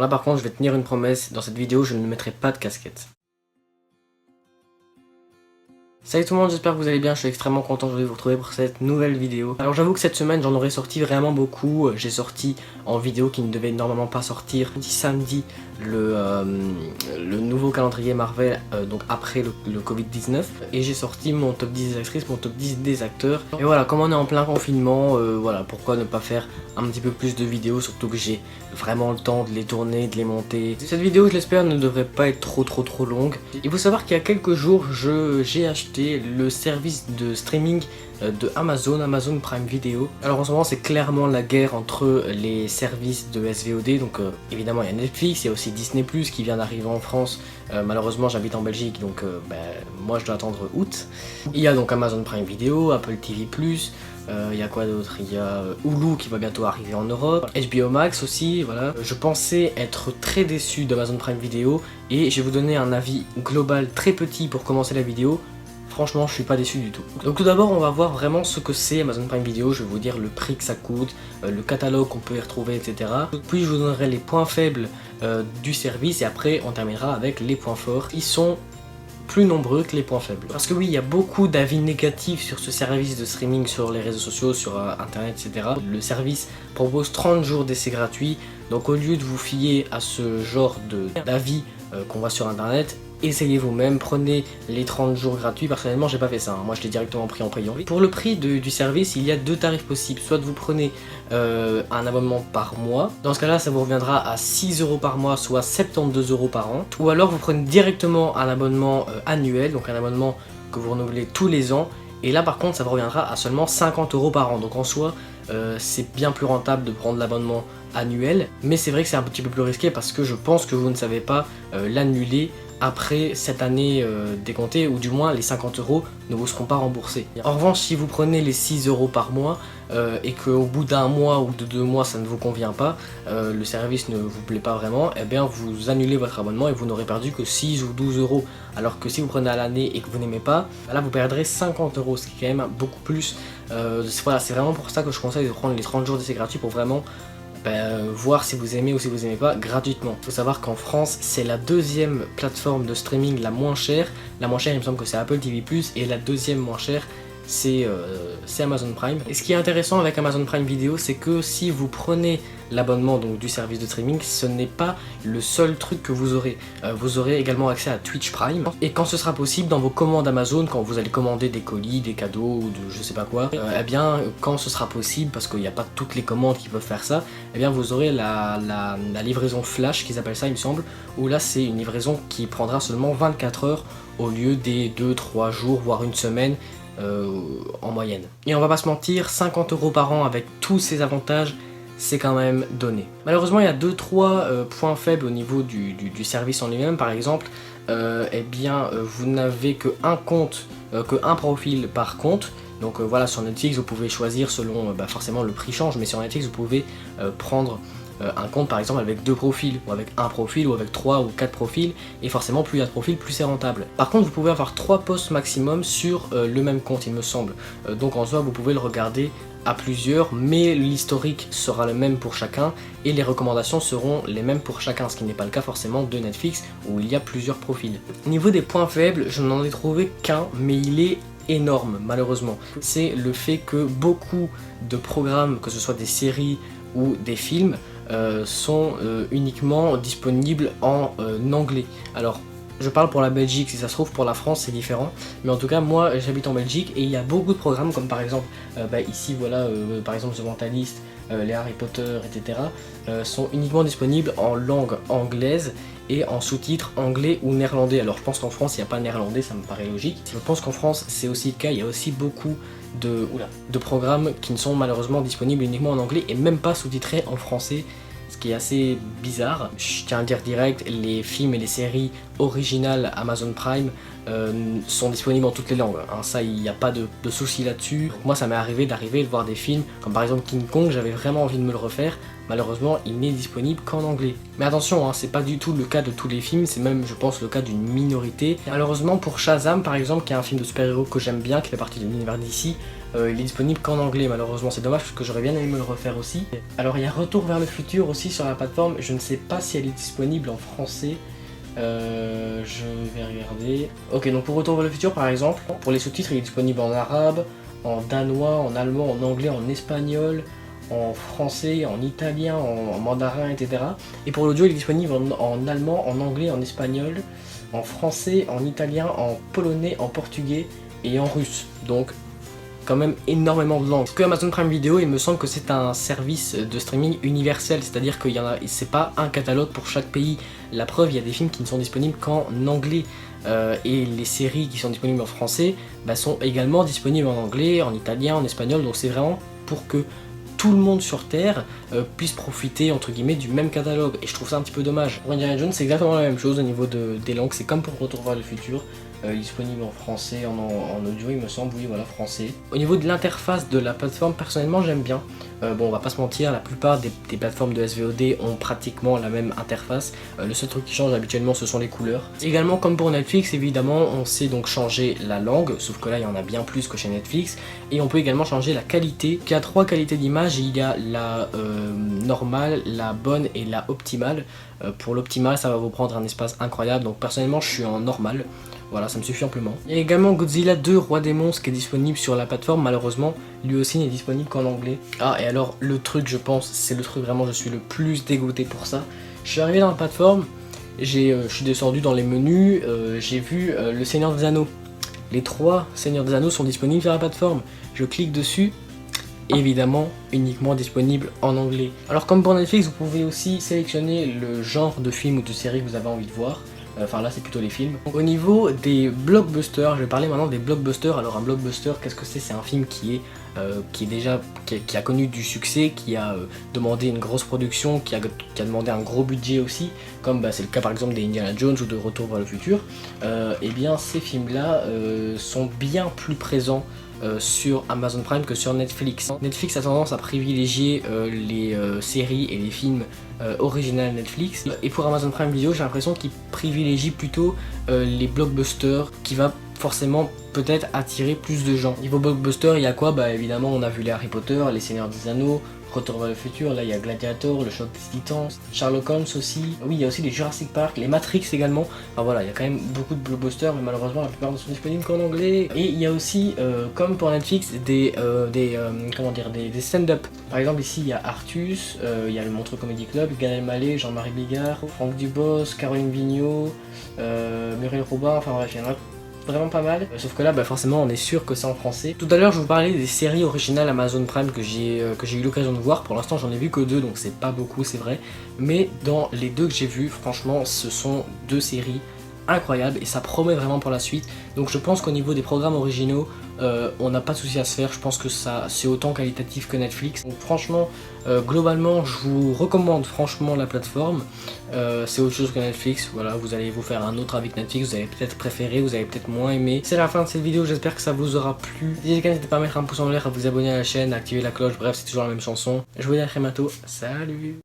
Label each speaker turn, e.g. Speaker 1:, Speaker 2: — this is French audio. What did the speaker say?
Speaker 1: Là par contre je vais tenir une promesse, dans cette vidéo je ne mettrai pas de casquette. Salut tout le monde, j'espère que vous allez bien, je suis extrêmement content de vous retrouver pour cette nouvelle vidéo. Alors j'avoue que cette semaine j'en aurais sorti vraiment beaucoup, j'ai sorti en vidéo qui ne devait normalement pas sortir samedi le nouveau calendrier Marvel, donc après le Covid-19, et j'ai sorti mon top 10 des actrices, mon top 10 des acteurs. Et voilà, comme on est en plein confinement, voilà, pourquoi ne pas faire un petit peu plus de vidéos, surtout que j'ai vraiment le temps de les tourner, de les monter. Cette vidéo, je l'espère, ne devrait pas être trop longue. Il faut savoir qu'il y a quelques jours, j'ai acheté le service de streaming de Amazon Prime Video. Alors en ce moment c'est clairement la guerre entre les services de SVOD, donc évidemment il y a Netflix, il y a aussi Disney+ qui vient d'arriver en France. Malheureusement j'habite en Belgique, donc moi je dois attendre août. Il y a donc Amazon Prime Video, Apple TV+, il y a quoi d'autre? Il y a Hulu qui va bientôt arriver en Europe, HBO Max aussi, voilà. Je pensais être très déçu d'Amazon Prime Video et je vais vous donner un avis global très petit pour commencer la vidéo. Franchement, je suis pas déçu du tout. Donc tout d'abord, on va voir vraiment ce que c'est Amazon Prime Video. Je vais vous dire le prix que ça coûte, le catalogue qu'on peut y retrouver, etc. Puis je vous donnerai les points faibles du service et après on terminera avec les points forts. Ils sont plus nombreux que les points faibles. Parce que oui, il y a beaucoup d'avis négatifs sur ce service de streaming sur les réseaux sociaux, sur internet, etc. Le service propose 30 jours d'essai gratuit. Donc au lieu de vous fier à ce genre d'avis qu'on voit sur internet, essayez vous-même, prenez les 30 jours gratuits. Personnellement j'ai pas fait ça, moi je l'ai directement pris en payant. Pour le prix du service, il y a deux tarifs possibles. Soit vous prenez un abonnement par mois, dans ce cas là ça vous reviendra à 6 € par mois, soit 72 € par an. Ou alors vous prenez directement un abonnement annuel, donc un abonnement que vous renouvelez tous les ans. Et là par contre ça vous reviendra à seulement 50 € par an. Donc en soi c'est bien plus rentable de prendre l'abonnement annuel. Mais c'est vrai que c'est un petit peu plus risqué parce que je pense que vous ne savez pas l'annuler après cette année décomptée, ou du moins les 50 € ne vous seront pas remboursés. En revanche, si vous prenez les 6 € par mois et qu'au bout d'un mois ou de 2 mois ça ne vous convient pas, le service ne vous plaît pas vraiment, et bien vous annulez votre abonnement et vous n'aurez perdu que 6 ou 12 €. Alors que si vous prenez à l'année et que vous n'aimez pas, là vous perdrez 50 €, ce qui est quand même beaucoup plus. Voilà, c'est vraiment pour ça que je conseille de prendre les 30 jours d'essai gratuit pour vraiment voir si vous aimez ou si vous aimez pas gratuitement. Il faut savoir qu'en France c'est la deuxième plateforme de streaming la moins chère. La moins chère il me semble que c'est Apple TV+, et la deuxième moins chère c'est Amazon Prime. Et ce qui est intéressant avec Amazon Prime Video, c'est que si vous prenez l'abonnement donc du service de streaming, ce n'est pas le seul truc que vous aurez. Vous aurez également accès à Twitch Prime, et quand ce sera possible, dans vos commandes Amazon, quand vous allez commander des colis, des cadeaux ou de je sais pas quoi, eh bien quand ce sera possible, parce qu'il n'y a pas toutes les commandes qui peuvent faire ça, eh bien vous aurez la livraison flash qu'ils appellent ça il me semble, où là c'est une livraison qui prendra seulement 24 heures au lieu des 2-3 jours voire une semaine en moyenne. Et on va pas se mentir, 50 € par an avec tous ces avantages, c'est quand même donné. Malheureusement il y a 2-3 points faibles au niveau du service en lui-même. Par exemple, eh bien vous n'avez qu'un compte, qu'un profil par compte. Donc voilà, sur Netflix vous pouvez choisir selon, forcément le prix change, mais sur Netflix vous pouvez prendre un compte par exemple avec 2 profils, ou avec un profil, ou avec 3 ou 4 profils, et forcément plus il y a de profils, plus c'est rentable. Par contre vous pouvez avoir 3 posts maximum sur le même compte il me semble, donc en soi vous pouvez le regarder à plusieurs, mais l'historique sera le même pour chacun, et les recommandations seront les mêmes pour chacun, ce qui n'est pas le cas forcément de Netflix, où il y a plusieurs profils. Au niveau des points faibles, je n'en ai trouvé qu'un, mais il est énorme malheureusement. C'est le fait que beaucoup de programmes, que ce soit des séries ou des films, sont uniquement disponibles en anglais. Alors je parle pour la Belgique, si ça se trouve pour la France c'est différent, mais en tout cas moi j'habite en Belgique et il y a beaucoup de programmes comme par exemple ici voilà, par exemple The Mentalist, les Harry Potter, etc. Sont uniquement disponibles en langue anglaise et en sous-titres anglais ou néerlandais. Alors je pense qu'en France il n'y a pas néerlandais, ça me paraît logique. Je pense qu'en France c'est aussi le cas, il y a aussi beaucoup de programmes qui ne sont malheureusement disponibles uniquement en anglais et même pas sous-titrés en français, ce qui est assez bizarre. Je tiens à le dire direct, les films et les séries originales Amazon Prime sont disponibles en toutes les langues, hein. Ça il n'y a pas de souci là-dessus. Moi ça m'est arrivé de voir des films comme par exemple King Kong, j'avais vraiment envie de me le refaire, malheureusement il n'est disponible qu'en anglais. Mais attention, hein, c'est pas du tout le cas de tous les films, c'est même je pense le cas d'une minorité. Et malheureusement pour Shazam par exemple, qui est un film de super-héros que j'aime bien, qui fait partie de l'univers d'ici, il est disponible qu'en anglais malheureusement, c'est dommage parce que j'aurais bien aimé me le refaire aussi. Alors il y a Retour vers le futur aussi sur la plateforme, je ne sais pas si elle est disponible en français. Je vais regarder. Ok, donc pour Retour vers le futur par exemple, pour les sous-titres il est disponible en arabe, en danois, en allemand, en anglais, en espagnol, en français, en italien, en mandarin, etc. Et pour l'audio il est disponible en allemand, en anglais, en espagnol, en français, en italien, en polonais, en portugais et en russe. Donc quand même énormément de langues. Parce que Amazon Prime Video, il me semble que c'est un service de streaming universel, c'est-à-dire qu'il y en a, c'est pas un catalogue pour chaque pays. La preuve, il y a des films qui ne sont disponibles qu'en anglais. Et les séries qui sont disponibles en français sont également disponibles en anglais, en italien, en espagnol. Donc c'est vraiment pour que tout le monde sur Terre puisse profiter entre guillemets du même catalogue. Et je trouve ça un petit peu dommage. Pour Indiana Jones, c'est exactement la même chose au niveau des langues. C'est comme pour Retour vers le futur. Disponible en français, en audio il me semble, oui voilà, français. Au niveau de l'interface de la plateforme, personnellement j'aime bien. Bon, on va pas se mentir, la plupart des plateformes de SVOD ont pratiquement la même interface. Le seul truc qui change habituellement ce sont les couleurs. Également comme pour Netflix, évidemment on sait donc changer la langue, sauf que là il y en a bien plus que chez Netflix. Et on peut également changer la qualité. Il y a 3 qualités d'image, il y a la normale, la bonne et la optimale. Pour l'optimale ça va vous prendre un espace incroyable, donc personnellement je suis en normal. Voilà, ça me suffit amplement. Il y a également Godzilla 2 Roi des monstres qui est disponible sur la plateforme, malheureusement lui aussi n'est disponible qu'en anglais. Ah, et alors le truc, je pense, c'est le truc vraiment, je suis le plus dégoûté pour ça. Je suis arrivé dans la plateforme, je suis descendu dans les menus, j'ai vu le Seigneur des Anneaux. Les 3 Seigneurs des Anneaux sont disponibles sur la plateforme. Je clique dessus, évidemment uniquement disponible en anglais. Alors comme pour Netflix, vous pouvez aussi sélectionner le genre de film ou de série que vous avez envie de voir. Enfin là c'est plutôt les films. Donc, au niveau des blockbusters, je vais parler maintenant des blockbusters. Alors un blockbuster, qu'est-ce que c'est? C'est un film qui a connu du succès, qui a demandé une grosse production, qui a demandé un gros budget aussi, comme c'est le cas par exemple des Indiana Jones ou de Retour vers le futur. Et bien ces films là sont bien plus présents sur Amazon Prime que sur Netflix. Netflix a tendance à privilégier les séries et les films original Netflix, et pour Amazon Prime Video j'ai l'impression qu'ils privilégient plutôt les blockbusters, qui va forcément peut-être attirer plus de gens. Niveau blockbuster il y a quoi? Évidemment on a vu les Harry Potter, les Seigneurs des Anneaux, Retour vers le futur, là il y a Gladiator, le Choc des Titans, Sherlock Holmes aussi, oui il y a aussi les Jurassic Park, les Matrix également. Enfin voilà, il y a quand même beaucoup de blockbusters, mais malheureusement la plupart ne sont disponibles qu'en anglais. Et il y a aussi comme pour Netflix des stand-up. Par exemple ici il y a Artus, il y a le Montreux Comedy Club, Gad Elmaleh, Jean-Marie Bigard, Franck Dubosc, Caroline Vigneault, Muriel Robin, enfin bref il y en a vraiment pas mal, sauf que là forcément on est sûr que c'est en français. Tout à l'heure je vous parlais des séries originales Amazon Prime que j'ai eu l'occasion de voir. Pour l'instant j'en ai vu que 2, donc c'est pas beaucoup, c'est vrai, mais dans les 2 que j'ai vus, franchement ce sont 2 séries incroyables et ça promet vraiment pour la suite. Donc je pense qu'au niveau des programmes originaux on n'a pas de souci à se faire. Je pense que ça c'est autant qualitatif que Netflix. Donc franchement globalement je vous recommande franchement la plateforme. C'est autre chose que Netflix. Voilà, vous allez vous faire un autre avec Netflix, vous allez peut-être préférer, vous allez peut-être moins aimer. C'est la fin de cette vidéo, j'espère que ça vous aura plu. N'hésitez pas à mettre un pouce en l'air, à vous abonner à la chaîne, à activer la cloche, bref c'est toujours la même chanson. Je vous dis à très bientôt, salut.